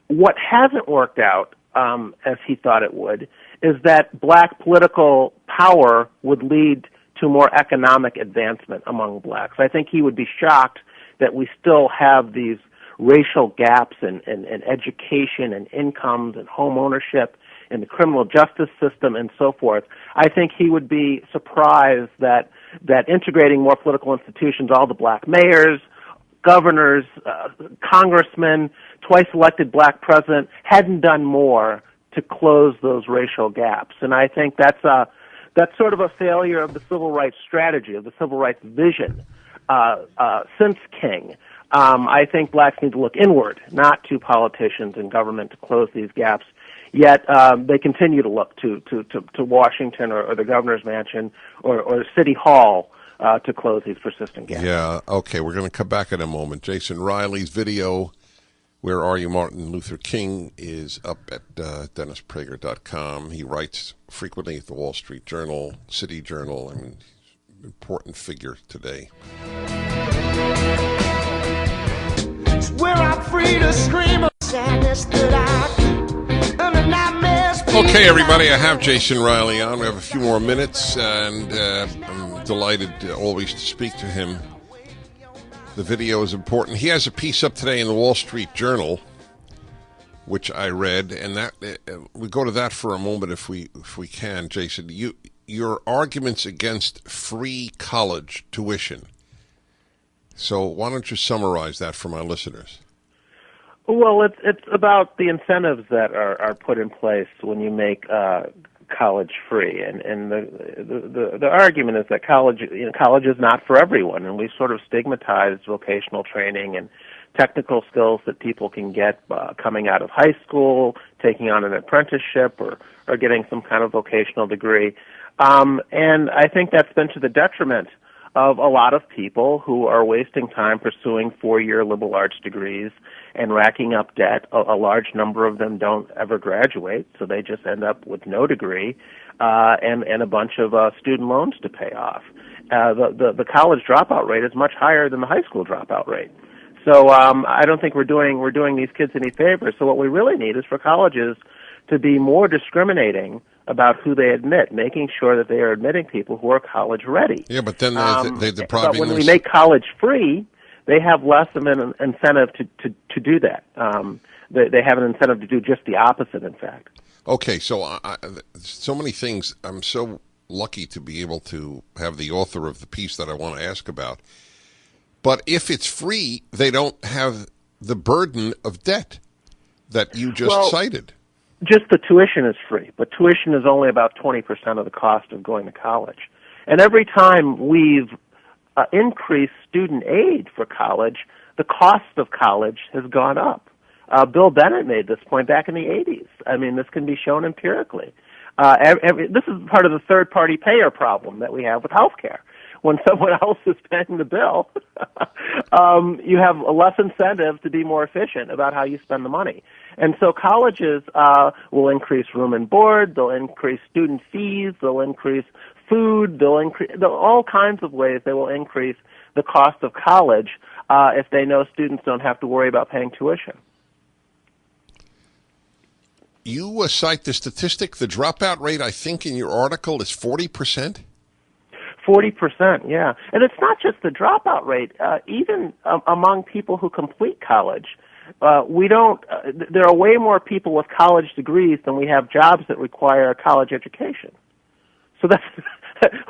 What hasn't worked out, as he thought it would, is that black political power would lead to more economic advancement among blacks. I think he would be shocked that we still have these racial gaps in education and incomes and home ownership in the criminal justice system and so forth. I think he would be surprised that integrating more political institutions, all the black mayors, governors, congressmen, twice elected black president, hadn't done more to close those racial gaps. And I think that's That's sort of a failure of the civil rights strategy, of the civil rights vision since King. I think blacks need to look inward, not to politicians and government to close these gaps. Yet they continue to look to Washington or the governor's mansion or City Hall to close these persistent gaps. Yeah, okay, we're going to come back in a moment. Jason Reilly's video, Where Are You, Martin Luther King, is up at DennisPrager.com. He writes frequently at the Wall Street Journal, City Journal. I mean, important figure today. Where I'm free to scream of sadness that Okay, everybody, I have Jason Reilly on. We have a few more minutes, and I'm delighted always to speak to him. The video is important. He has a piece up today in the Wall Street Journal, which I read, and that we go to that for a moment if we can, Jason. Your arguments against free college tuition. So why don't you summarize that for my listeners? Well, it's about the incentives that are put in place when you make college free, and the argument is that college is not for everyone, and we sort of stigmatize vocational training and technical skills that people can get coming out of high school, taking on an apprenticeship, or getting some kind of vocational degree, and I think that's been to the detriment of a lot of people who are wasting time pursuing 4-year liberal arts degrees and racking up debt. A large number of them don't ever graduate, so they just end up with no degree and a bunch of student loans to pay off. The college dropout rate is much higher than the high school dropout rate. So I don't think we're doing these kids any favors. So what we really need is for colleges to be more discriminating about who they admit, making sure that they are admitting people who are college ready. Yeah, but then they're depriving But when we make college free, they have less of an incentive to do that. They have an incentive to do just the opposite, in fact. Okay, so so many things. I'm so lucky to be able to have the author of the piece that I want to ask about. But if it's free, they don't have the burden of debt that you just cited. Just the tuition is free, but tuition is only about 20% of the cost of going to college. And every time we've increased student aid for college, the cost of college has gone up. Bill Bennett made this point back in the 80s. I mean, this can be shown empirically. This is part of the third-party payer problem that we have with health care. When someone else is paying the bill, you have a less incentive to be more efficient about how you spend the money. And so colleges will increase room and board, they'll increase student fees, they'll increase food, they'll all kinds of ways they will increase the cost of college if they know students don't have to worry about paying tuition. You cite the statistic, the dropout rate, I think, in your article is 40%? 40%, yeah. And it's not just the dropout rate. Even among people who complete college, there are way more people with college degrees than we have jobs that require a college education. So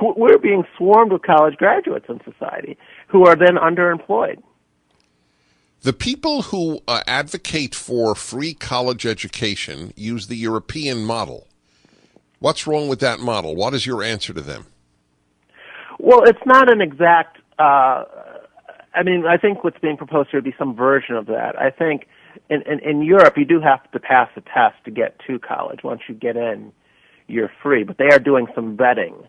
we're being swarmed with college graduates in society who are then underemployed. The people who advocate for free college education use the European model. What's wrong with that model? What is your answer to them? Well, it's not an exact, I think what's being proposed here would be some version of that. I think in Europe, you do have to pass a test to get to college. Once you get in, you're free. But they are doing some vetting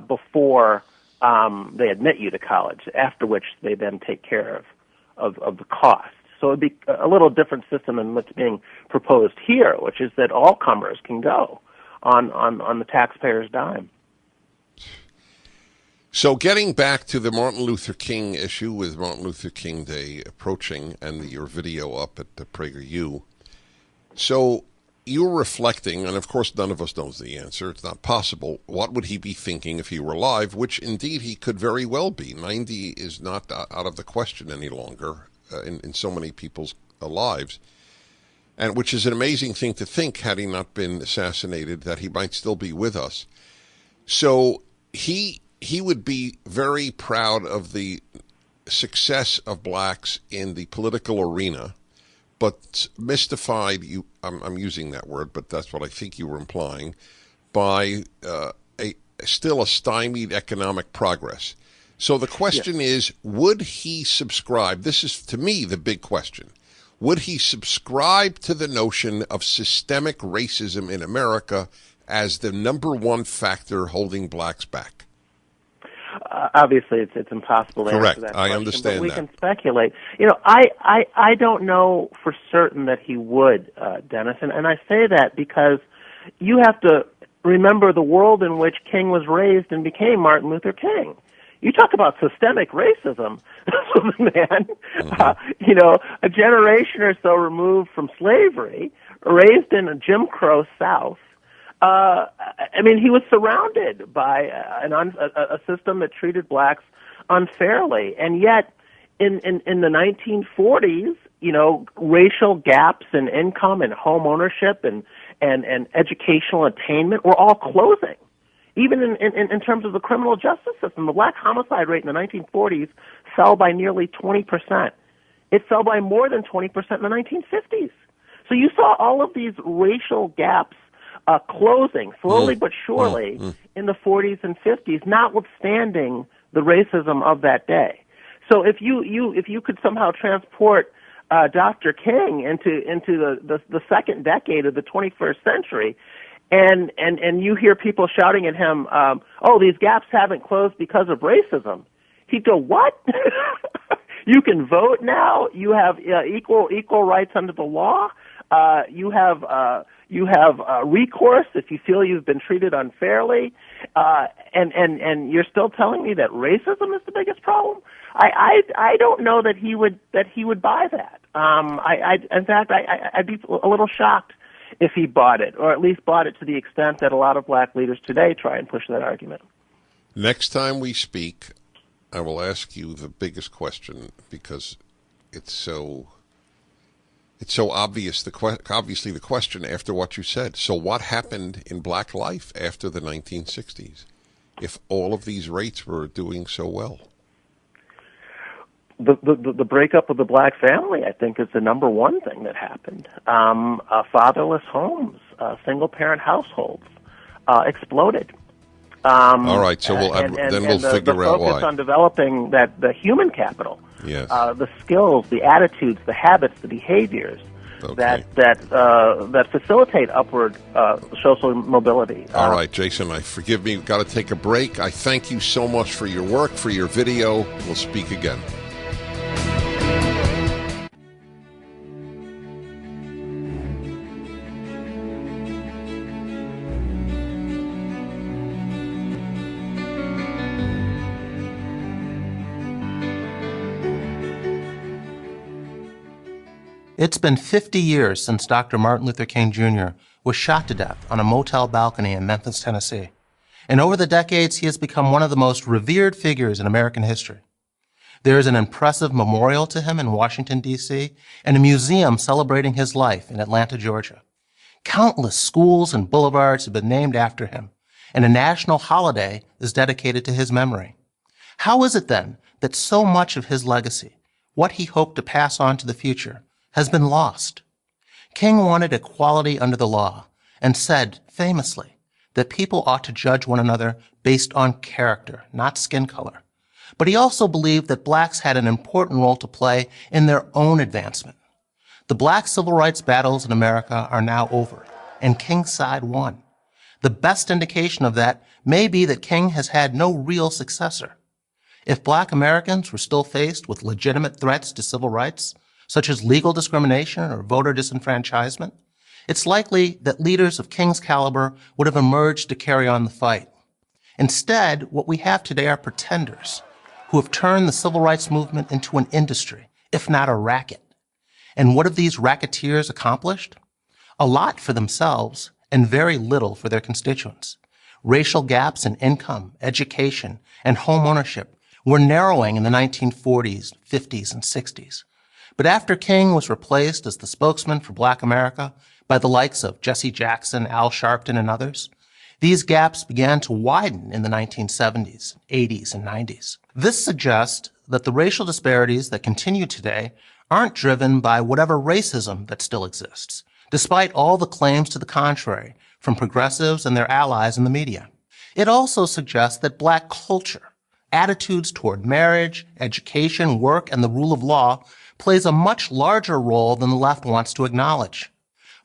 before they admit you to college, after which they then take care of the cost. So it would be a little different system than what's being proposed here, which is that all comers can go on the taxpayer's dime. So getting back to the Martin Luther King issue, with Martin Luther King Day approaching and your video up at the PragerU, so you're reflecting, and of course none of us knows the answer, it's not possible, what would he be thinking if he were alive, which indeed he could very well be. 90 is not out of the question any longer in so many people's lives, and which is an amazing thing to think, had he not been assassinated, that he might still be with us. So he would be very proud of the success of blacks in the political arena, but mystified, I'm using that word, but that's what I think you were implying, by still a stymied economic progress. So the question is, would he subscribe? This is, to me, the big question. Would he subscribe to the notion of systemic racism in America as the number one factor holding blacks back? Obviously, it's impossible to Correct. answer that I question, understand but we that. can speculate. You know, I don't know for certain that he would, Dennis, and I say that because you have to remember the world in which King was raised and became Martin Luther King. You talk about systemic racism. This was a man, you know, a generation or so removed from slavery, raised in a Jim Crow South. I mean, he was surrounded by a system that treated blacks unfairly, and yet in the 1940s, you know, racial gaps in income and home ownership and educational attainment were all closing. Even in terms of the criminal justice system, the black homicide rate in the 1940s fell by nearly 20%. It fell by more than 20% in the 1950s. So you saw all of these racial gaps closing slowly but surely in the 40s and 50s, notwithstanding the racism of that day. So if you could somehow transport Dr. King into the second decade of the 21st century, and you hear people shouting at him, "Oh, these gaps haven't closed because of racism," he'd go, "What? You can vote now. You have equal rights under the law. You have recourse if you feel you've been treated unfairly, and you're still telling me that racism is the biggest problem." I don't know that he would buy that. In fact, I'd be a little shocked if he bought it, or at least bought it to the extent that a lot of black leaders today try and push that argument. Next time we speak, I will ask you the biggest question, because it's so obvious. Obviously, the question after what you said. So, what happened in black life after the 1960s, if all of these rates were doing so well? The breakup of the black family, I think, is the number one thing that happened. Fatherless homes, single-parent households exploded. All right, so we'll figure out why. The focus on developing the human capital, yes, the skills, the attitudes, the habits, the behaviors that facilitate upward social mobility. All right, Jason, forgive me. We've got to take a break. I thank you so much for your work, for your video. We'll speak again. It's been 50 years since Dr. Martin Luther King Jr. was shot to death on a motel balcony in Memphis, Tennessee. And over the decades, he has become one of the most revered figures in American history. There is an impressive memorial to him in Washington, D.C., and a museum celebrating his life in Atlanta, Georgia. Countless schools and boulevards have been named after him, and a national holiday is dedicated to his memory. How is it then that so much of his legacy, what he hoped to pass on to the future, has been lost? King wanted equality under the law and said, famously, that people ought to judge one another based on character, not skin color. But he also believed that blacks had an important role to play in their own advancement. The black civil rights battles in America are now over, and King's side won. The best indication of that may be that King has had no real successor. If black Americans were still faced with legitimate threats to civil rights, such as legal discrimination or voter disenfranchisement, it's likely that leaders of King's caliber would have emerged to carry on the fight. Instead, what we have today are pretenders who have turned the civil rights movement into an industry, if not a racket. And what have these racketeers accomplished? A lot for themselves and very little for their constituents. Racial gaps in income, education, and home ownership were narrowing in the 1940s, 50s, and 60s. But after King was replaced as the spokesman for Black America by the likes of Jesse Jackson, Al Sharpton, and others, these gaps began to widen in the 1970s, 80s, and 90s. This suggests that the racial disparities that continue today aren't driven by whatever racism that still exists, despite all the claims to the contrary from progressives and their allies in the media. It also suggests that black culture, attitudes toward marriage, education, work, and the rule of law plays a much larger role than the left wants to acknowledge.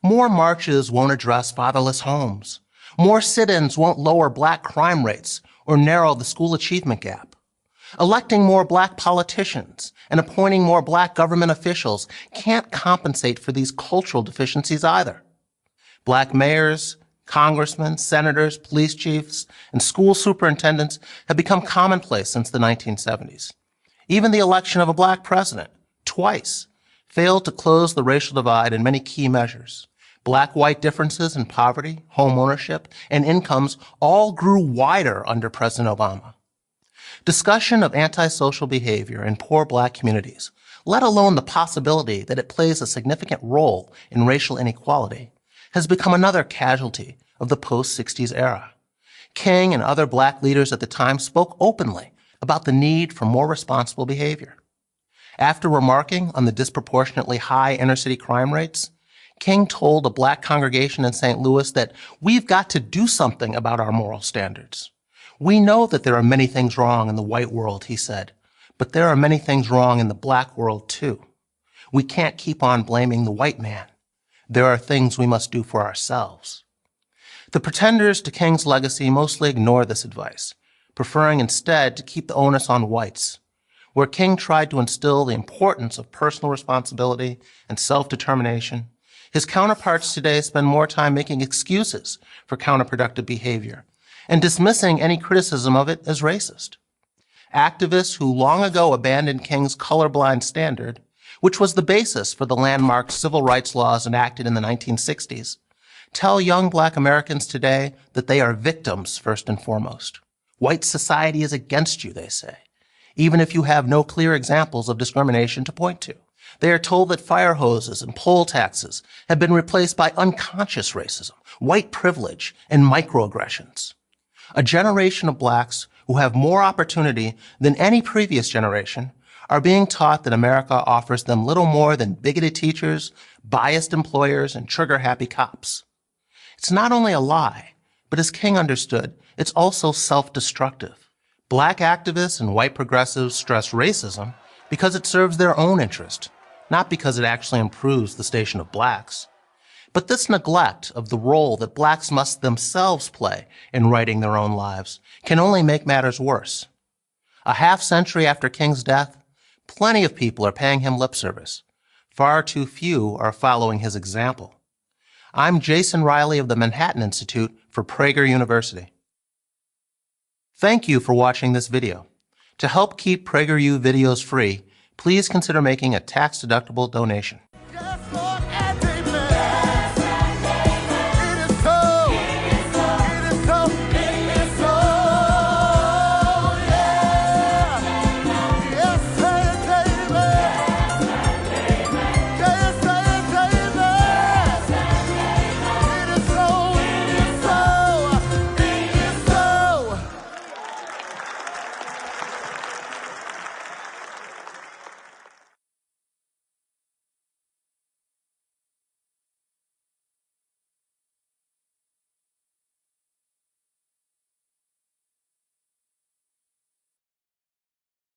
More marches won't address fatherless homes. More sit-ins won't lower black crime rates or narrow the school achievement gap. Electing more black politicians and appointing more black government officials can't compensate for these cultural deficiencies either. Black mayors, congressmen, senators, police chiefs, and school superintendents have become commonplace since the 1970s. Even the election of a black president, twice, failed to close the racial divide in many key measures. Black-white differences in poverty, home ownership, and incomes all grew wider under President Obama. Discussion of antisocial behavior in poor black communities, let alone the possibility that it plays a significant role in racial inequality, has become another casualty of the post-60s era. King and other black leaders at the time spoke openly about the need for more responsible behavior. After remarking on the disproportionately high inner-city crime rates, King told a black congregation in St. Louis that we've got to do something about our moral standards. We know that there are many things wrong in the white world, he said, but there are many things wrong in the black world too. We can't keep on blaming the white man. There are things we must do for ourselves. The pretenders to King's legacy mostly ignore this advice, preferring instead to keep the onus on whites. Where King tried to instill the importance of personal responsibility and self-determination, his counterparts today spend more time making excuses for counterproductive behavior and dismissing any criticism of it as racist. Activists who long ago abandoned King's colorblind standard, which was the basis for the landmark civil rights laws enacted in the 1960s, tell young black Americans today that they are victims first and foremost. White society is against you, they say, even if you have no clear examples of discrimination to point to. They are told that fire hoses and poll taxes have been replaced by unconscious racism, white privilege, and microaggressions. A generation of blacks who have more opportunity than any previous generation are being taught that America offers them little more than bigoted teachers, biased employers, and trigger-happy cops. It's not only a lie, but as King understood, it's also self-destructive. Black activists and white progressives stress racism because it serves their own interest, not because it actually improves the station of blacks. But this neglect of the role that blacks must themselves play in writing their own lives can only make matters worse. A half-century after King's death, plenty of people are paying him lip service. Far too few are following his example. I'm Jason Reilly of the Manhattan Institute for Prager University. Thank you for watching this video. To help keep PragerU videos free, please consider making a tax-deductible donation.